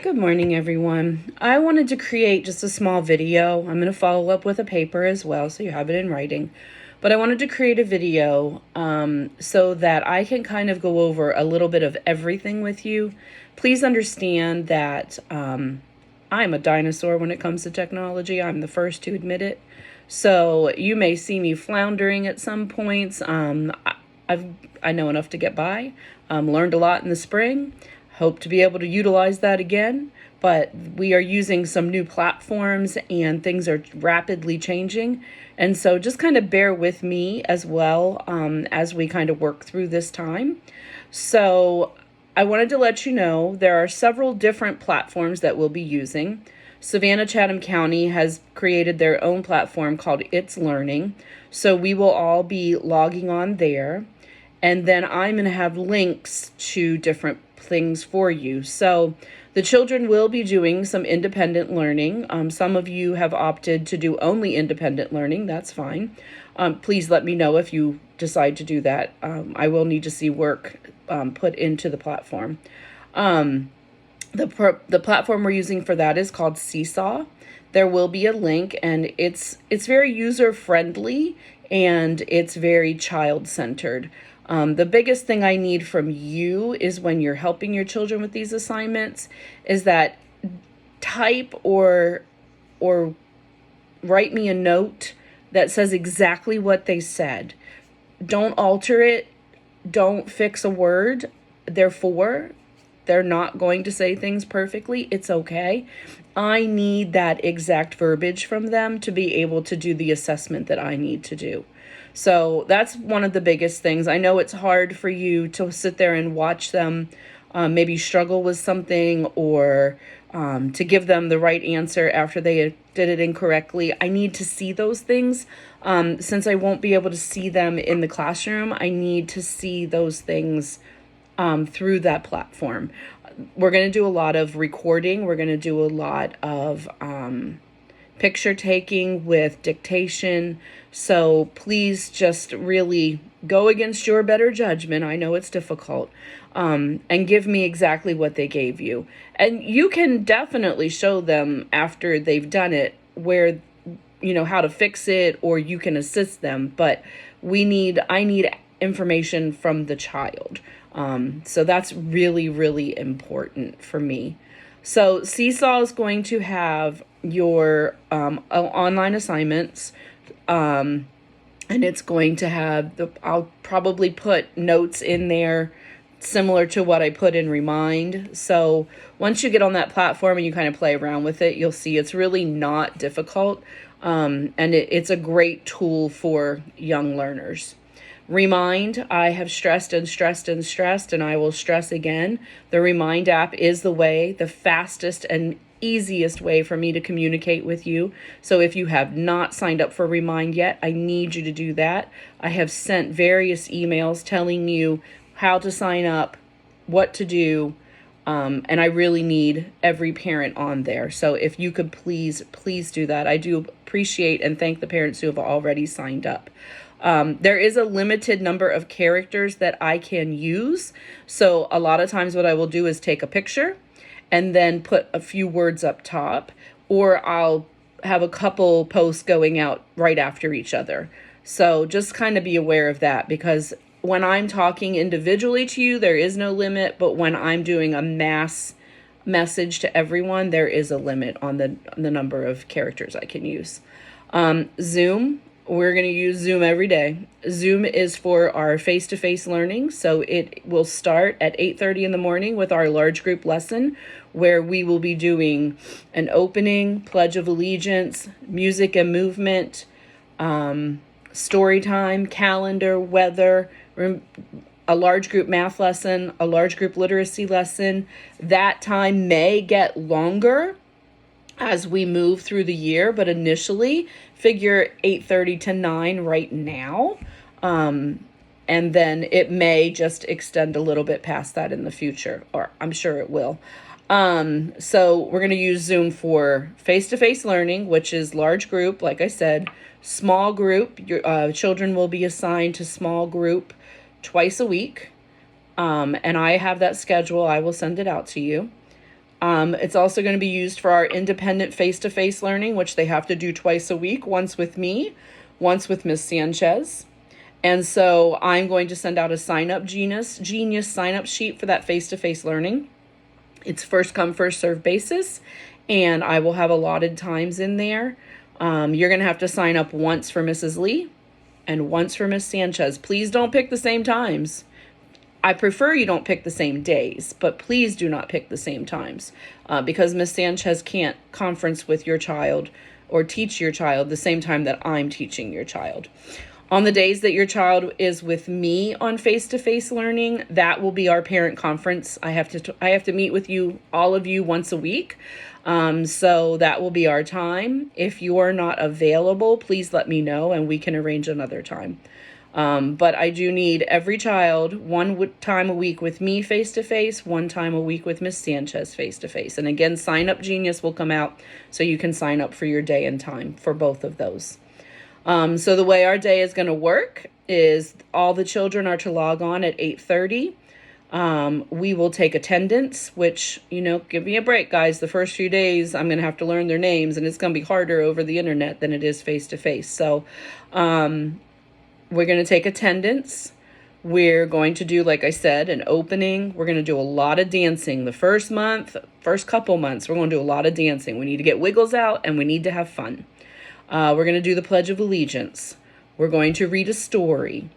Good morning, everyone. I wanted to create just a small video. I'm going to follow up with a paper as well, so you have it in writing. But I wanted to create a video so that I can kind of go over a little bit of everything with you. Please understand that I'm a dinosaur when it comes to technology. I'm the first to admit it. So you may see me floundering at some points. I know enough to get by. Learned a lot in the spring. Hope to be able to utilize that again, but we are using some new platforms and things are rapidly changing. And so just kind of bear with me as well as we kind of work through this time. So I wanted to let you know there are several different platforms that we'll be using. Savannah-Chatham County has created their own platform called It's Learning. So we will all be logging on there. And then I'm going to have links to different things for you. So the children will be doing some independent learning. Some of you have opted to do only independent learning. That's fine. Please let me know if you decide to do that. I will need to see work put into the platform. The platform we're using for that is called Seesaw. There will be a link, and it's very user friendly and it's very child centered. The biggest thing I need from you is when you're helping your children with these assignments is that type or write me a note that says exactly what they said. Don't alter it. Don't fix a word. They're not going to say things perfectly. It's okay. I need that exact verbiage from them to be able to do the assessment that I need to do. So that's one of the biggest things. I know it's hard for you to sit there and watch them maybe struggle with something or to give them the right answer after they did it incorrectly. I need to see those things. Since I won't be able to see them in the classroom, I need to see those things through that platform. We're going to do a lot of recording. We're going to do a lot of picture taking with dictation. So please just really go against your better judgment. I know it's difficult. And give me exactly what they gave you. And you can definitely show them after they've done it where, how to fix it, or you can assist them. But I need information from the child. So that's really, really important for me. So Seesaw is going to have your online assignments, and it's going to have I'll probably put notes in there similar to what I put in Remind. So once you get on that platform and you kind of play around with it, you'll see it's really not difficult, and it's a great tool for young learners. Remind, I have stressed and stressed and stressed, and I will stress again. The Remind app is the fastest and easiest way for me to communicate with you. So if you have not signed up for Remind yet, I need you to do that. I have sent various emails telling you how to sign up, what to do, and I really need every parent on there. So if you could please do that. I do appreciate and thank the parents who have already signed up. There is a limited number of characters that I can use. So a lot of times what I will do is take a picture and then put a few words up top, or I'll have a couple posts going out right after each other. So just kind of be aware of that, because when I'm talking individually to you, there is no limit. But when I'm doing a mass message to everyone, there is a limit on the number of characters I can use. Zoom. We're going to use Zoom every day. Zoom is for our face-to-face learning. So it will start at 8:30 in the morning with our large group lesson, where we will be doing an opening, Pledge of Allegiance, music and movement, story time, calendar, weather, a large group math lesson, a large group literacy lesson. That time may get longer as we move through the year, but initially figure 8:30 to 9 right now. And then it may just extend a little bit past that in the future, or I'm sure it will. So we're going to use Zoom for face-to-face learning, which is large group, like I said. Small group, your children will be assigned to small group twice a week. And I have that schedule. I will send it out to you. It's also going to be used for our independent face-to-face learning, which they have to do twice a week, once with me, once with Miss Sanchez. And so I'm going to send out a Genius sign-up sheet for that face-to-face learning. It's first come, first serve basis, and I will have allotted times in there. You're going to have to sign up once for Mrs. Lee and once for Miss Sanchez. Please don't pick the same times. I prefer you don't pick the same days, but please do not pick the same times because Miss Sanchez can't conference with your child or teach your child the same time that I'm teaching your child. On the days that your child is with me on face-to-face learning, that will be our parent conference. I have to meet with you, all of you, once a week. So that will be our time. If you are not available, please let me know and we can arrange another time. But I do need every child one time a week with me face-to-face, one time a week with Miss Sanchez face-to-face. And again, Sign Up Genius will come out so you can sign up for your day and time for both of those. So the way our day is going to work is all the children are to log on at 8:30. We will take attendance, which, give me a break, guys. The first few days, I'm going to have to learn their names, and it's going to be harder over the internet than it is face-to-face. So we're going to take attendance. We're going to do, like I said, an opening. We're going to do a lot of dancing. The first couple months, we're going to do a lot of dancing. We need to get wiggles out, and we need to have fun. We're going to do the Pledge of Allegiance. We're going to read a story.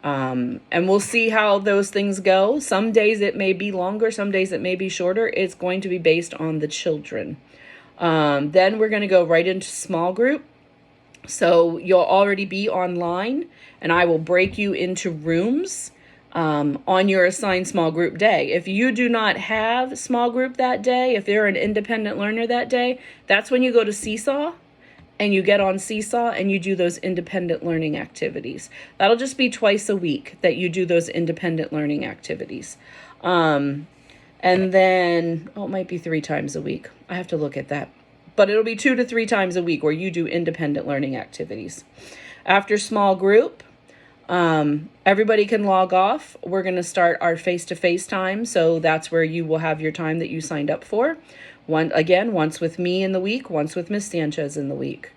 And we'll see how those things go. Some days it may be longer. Some days it may be shorter. It's going to be based on the children. Then we're going to go right into small group. So you'll already be online, and I will break you into rooms on your assigned small group day. If you do not have small group that day, if you're an independent learner that day, that's when you go to Seesaw. And you get on Seesaw and you do those independent learning activities. That'll just be twice a week that you do those independent learning activities. And then, it might be 3 times a week. I have to look at that. But it'll be 2 to 3 times a week where you do independent learning activities. After small group, everybody can log off. We're going to start our face-to-face time. So that's where you will have your time that you signed up for. Once with me in the week, once with Miss Sanchez in the week.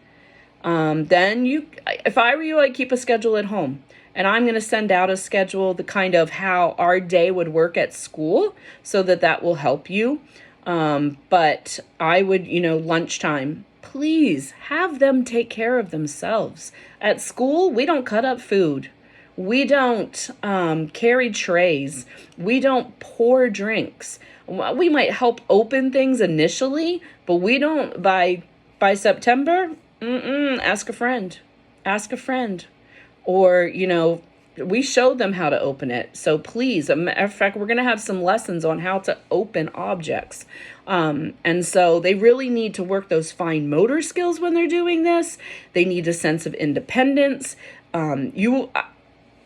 Then if I were you, I'd keep a schedule at home. And I'm going to send out a schedule, the kind of how our day would work at school, so that will help you. But I would, lunchtime, please have them take care of themselves. At school, we don't cut up food. We don't carry trays. We don't pour drinks. We might help open things initially, but we don't, by September, ask a friend. Ask a friend. Or, we showed them how to open it. So please, as a matter of fact, we're going to have some lessons on how to open objects. And so they really need to work those fine motor skills when they're doing this. They need a sense of independence.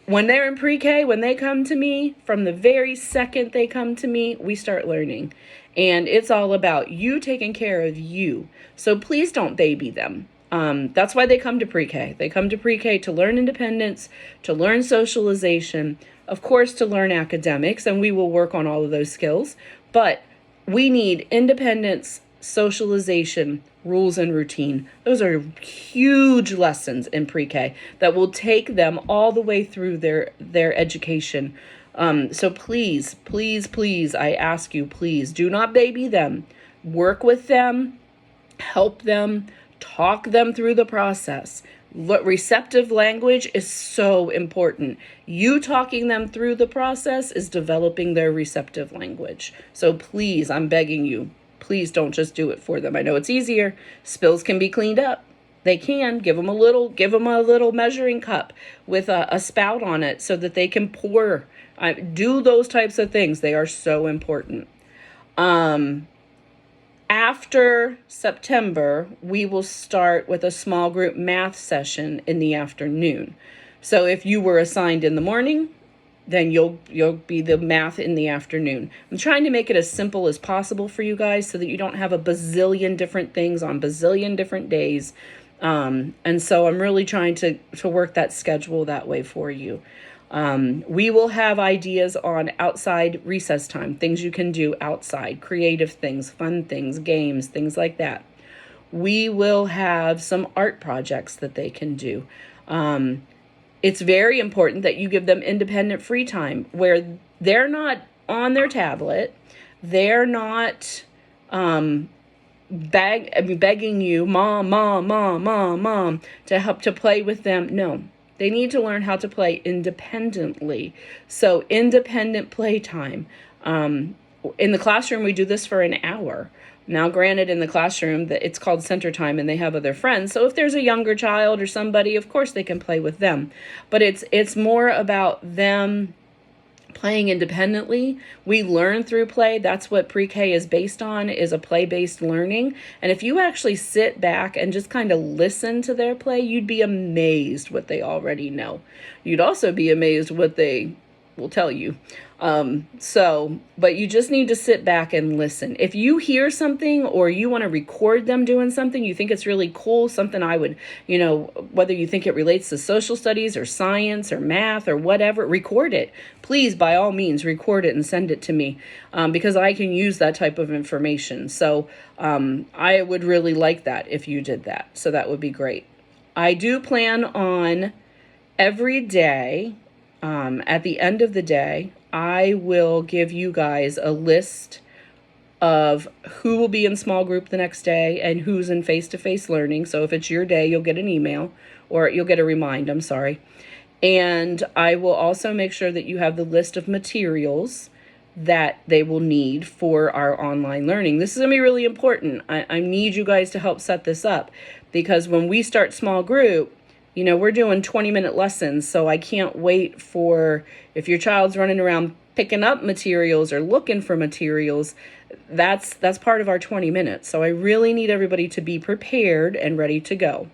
When they're in pre-K, when they come to me, from the very second they come to me, we start learning. And it's all about you taking care of you. So please don't baby them. That's why they come to pre-K. They come to pre-K to learn independence, to learn socialization, of course, to learn academics, and we will work on all of those skills. But we need independence, socialization, rules, and routine. Those are huge lessons in pre-K that will take them all the way through their education. So please, please, please, I ask you, please do not baby them. Work with them, help them, talk them through the process. Receptive language is so important. You talking them through the process is developing their receptive language. So please, I'm begging you, please don't just do it for them. I know it's easier. Spills can be cleaned up. They can. Give them a little measuring cup with a spout on it so that they can pour. Do those types of things. They are so important. After September, we will start with a small group math session in the afternoon. So if you were assigned in the morning, then you'll be the math in the afternoon. I'm trying to make it as simple as possible for you guys so that you don't have a bazillion different things on bazillion different days. And so I'm really trying to work that schedule that way for you. We will have ideas on outside recess time, things you can do outside, creative things, fun things, games, things like that. We will have some art projects that they can do. It's very important that you give them independent free time where they're not on their tablet. They're not begging you, mom, to help to play with them. No, they need to learn how to play independently. So independent playtime. In the classroom, we do this for an hour. Now, granted, in the classroom, that it's called center time and they have other friends. So if there's a younger child or somebody, of course they can play with them. But it's more about them playing independently. We learn through play. That's what pre-K is based on, is a play-based learning. And if you actually sit back and just kind of listen to their play, you'd be amazed what they already know. You'd also be amazed what they will tell you. But you just need to sit back and listen. If you hear something or you want to record them doing something, you think it's really cool, something I would, whether you think it relates to social studies or science or math or whatever, record it. Please, by all means, record it and send it to me, because I can use that type of information. So I would really like that if you did that. So that would be great. I do plan on every day, at the end of the day, I will give you guys a list of who will be in small group the next day and who's in face-to-face learning. So if it's your day, you'll get an email, or you'll get a reminder, I'm sorry. And I will also make sure that you have the list of materials that they will need for our online learning. This is going to be really important. I need you guys to help set this up, because when we start small group, we're doing 20-minute lessons, so I can't wait for, if your child's running around picking up materials or looking for materials, that's part of our 20 minutes. So I really need everybody to be prepared and ready to go.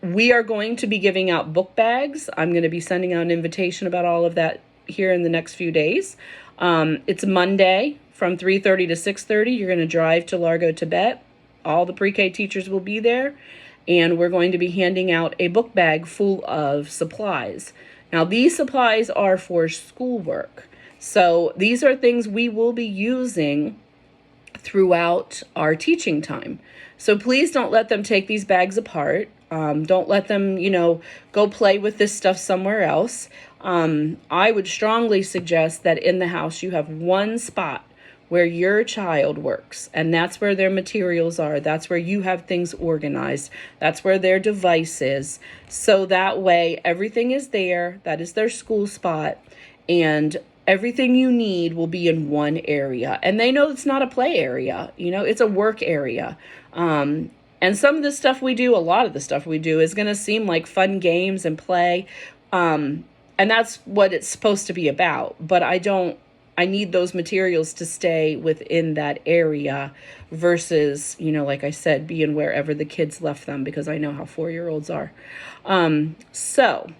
We are going to be giving out book bags. I'm going to be sending out an invitation about all of that here in the next few days. It's Monday from 3:30 to 6:30. You're going to drive to Largo, Tibet. All the pre-K teachers will be there. And we're going to be handing out a book bag full of supplies. Now, these supplies are for schoolwork. So these are things we will be using throughout our teaching time. So please don't let them take these bags apart. Don't let them, go play with this stuff somewhere else. I would strongly suggest that in the house you have one spot where your child works, and that's where their materials are. That's where you have things organized. That's where their device is. So that way everything is there. That is their school spot, and everything you need will be in one area. And they know it's not a play area, it's a work area. And some of the stuff we do, a lot of the stuff we do, is going to seem like fun games and play. And that's what it's supposed to be about. But I need those materials to stay within that area versus, like I said, being wherever the kids left them, because I know how 4-year-olds are. So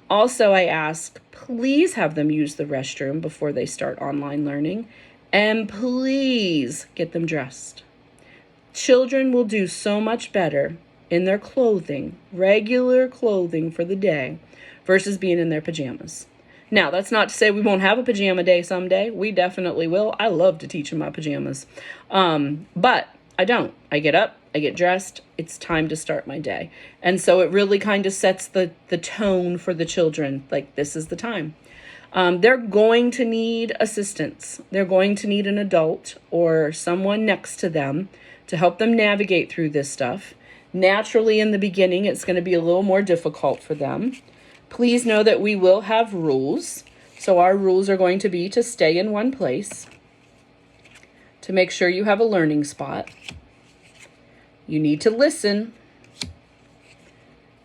also I ask, please have them use the restroom before they start online learning, and please get them dressed. Children will do so much better in their clothing, regular clothing for the day, versus being in their pajamas. Now, that's not to say we won't have a pajama day someday. We definitely will. I love to teach in my pajamas. But I don't. I get up, I get dressed, it's time to start my day. And so it really kind of sets the tone for the children. Like, this is the time. They're going to need assistance. They're going to need an adult or someone next to them to help them navigate through this stuff. Naturally, in the beginning, it's going to be a little more difficult for them. Please know that we will have rules. So our rules are going to be to stay in one place, to make sure you have a learning spot. You need to listen.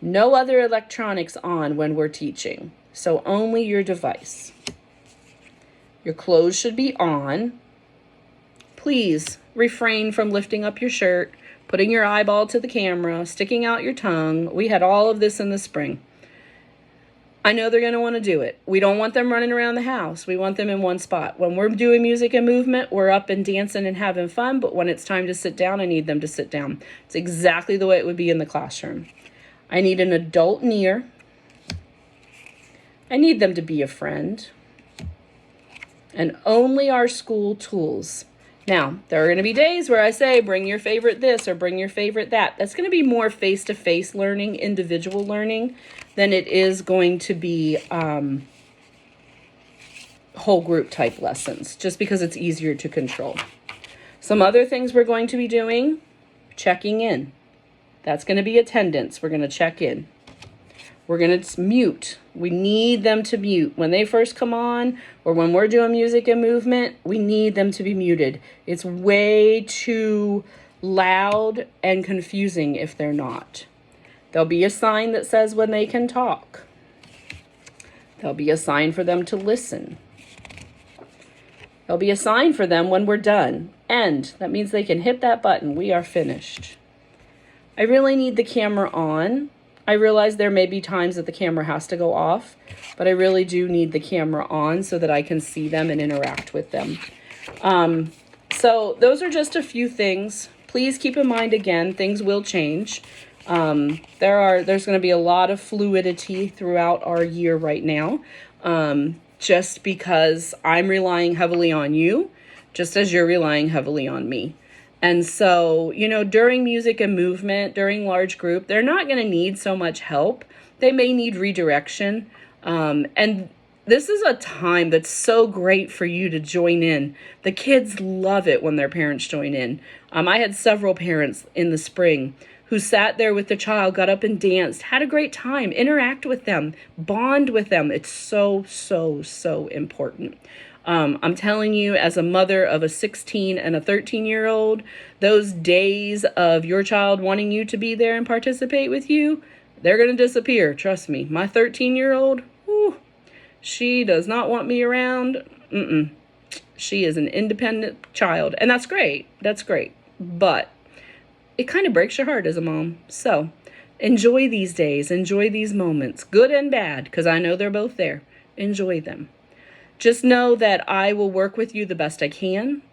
No other electronics on when we're teaching, so only your device. Your clothes should be on. Please refrain from lifting up your shirt, putting your eyeball to the camera, sticking out your tongue. We had all of this in the spring. I know they're going to want to do it. We don't want them running around the house. We want them in one spot. When we're doing music and movement, we're up and dancing and having fun, but when it's time to sit down, I need them to sit down. It's exactly the way it would be in the classroom. I need an adult near. I need them to be a friend. And only our school tools. Now, there are going to be days where I say, bring your favorite this or bring your favorite that. That's going to be more face-to-face learning, individual learning, than it is going to be whole group type lessons, just because it's easier to control. Some other things we're going to be doing, checking in. That's going to be attendance. We're going to check in. We're going to mute. We need them to mute. When they first come on, or when we're doing music and movement, we need them to be muted. It's way too loud and confusing if they're not. There'll be a sign that says when they can talk. There'll be a sign for them to listen. There'll be a sign for them when we're done. End. That means they can hit that button. We are finished. I really need the camera on. I realize there may be times that the camera has to go off, but I really do need the camera on so that I can see them and interact with them. So those are just a few things. Please keep in mind, again, things will change. There's going to be a lot of fluidity throughout our year right now, just because I'm relying heavily on you, just as you're relying heavily on me. And so, during music and movement, during large group, they're not going to need so much help. They may need redirection. And this is a time that's so great for you to join in. The kids love it when their parents join in. I had several parents in the spring who sat there with the child, got up and danced, had a great time, interact with them, bond with them. It's so, so, so important. I'm telling you, as a mother of a 16 and a 13-year-old, those days of your child wanting you to be there and participate with you, they're going to disappear. Trust me. My 13-year-old, she does not want me around. She is an independent child, and that's great. That's great. But it kind of breaks your heart as a mom. So enjoy these days. Enjoy these moments, good and bad, because I know they're both there. Enjoy them. Just know that I will work with you the best I can.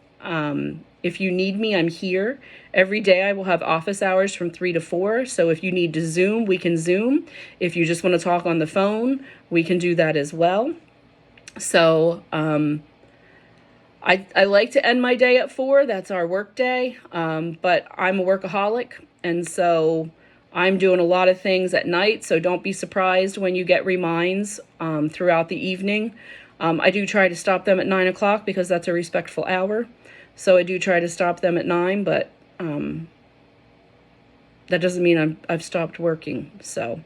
If you need me, I'm here. Every day I will have office hours from 3 to 4. So if you need to Zoom, we can Zoom. If you just want to talk on the phone, we can do that as well. So I like to end my day at 4. That's our work day. But I'm a workaholic. And so I'm doing a lot of things at night. So don't be surprised when you get reminds throughout the evening. I do try to stop them at 9 o'clock because that's a respectful hour. So I do try to stop them at 9, but that doesn't mean I've stopped working. So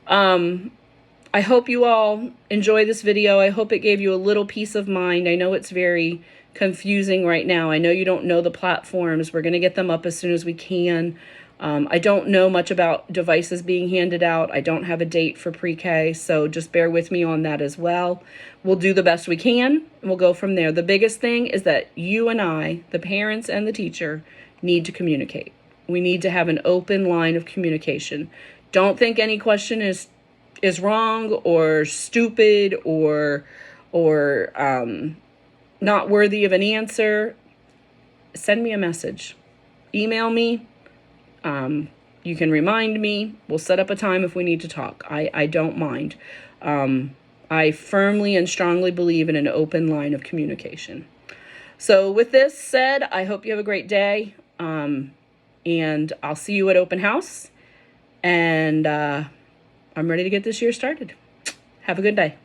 I hope you all enjoy this video. I hope it gave you a little peace of mind. I know it's very confusing right now. I know you don't know the platforms. We're going to get them up as soon as we can. I don't know much about devices being handed out. I don't have a date for pre-K, so just bear with me on that as well. We'll do the best we can, and we'll go from there. The biggest thing is that you and I, the parents and the teacher, need to communicate. We need to have an open line of communication. Don't think any question is wrong or stupid or not worthy of an answer. Send me a message. Email me. You can remind me. We'll set up a time if we need to talk. I don't mind. I firmly and strongly believe in an open line of communication. So with this said, I hope you have a great day. And I'll see you at open house. And I'm ready to get this year started. Have a good day.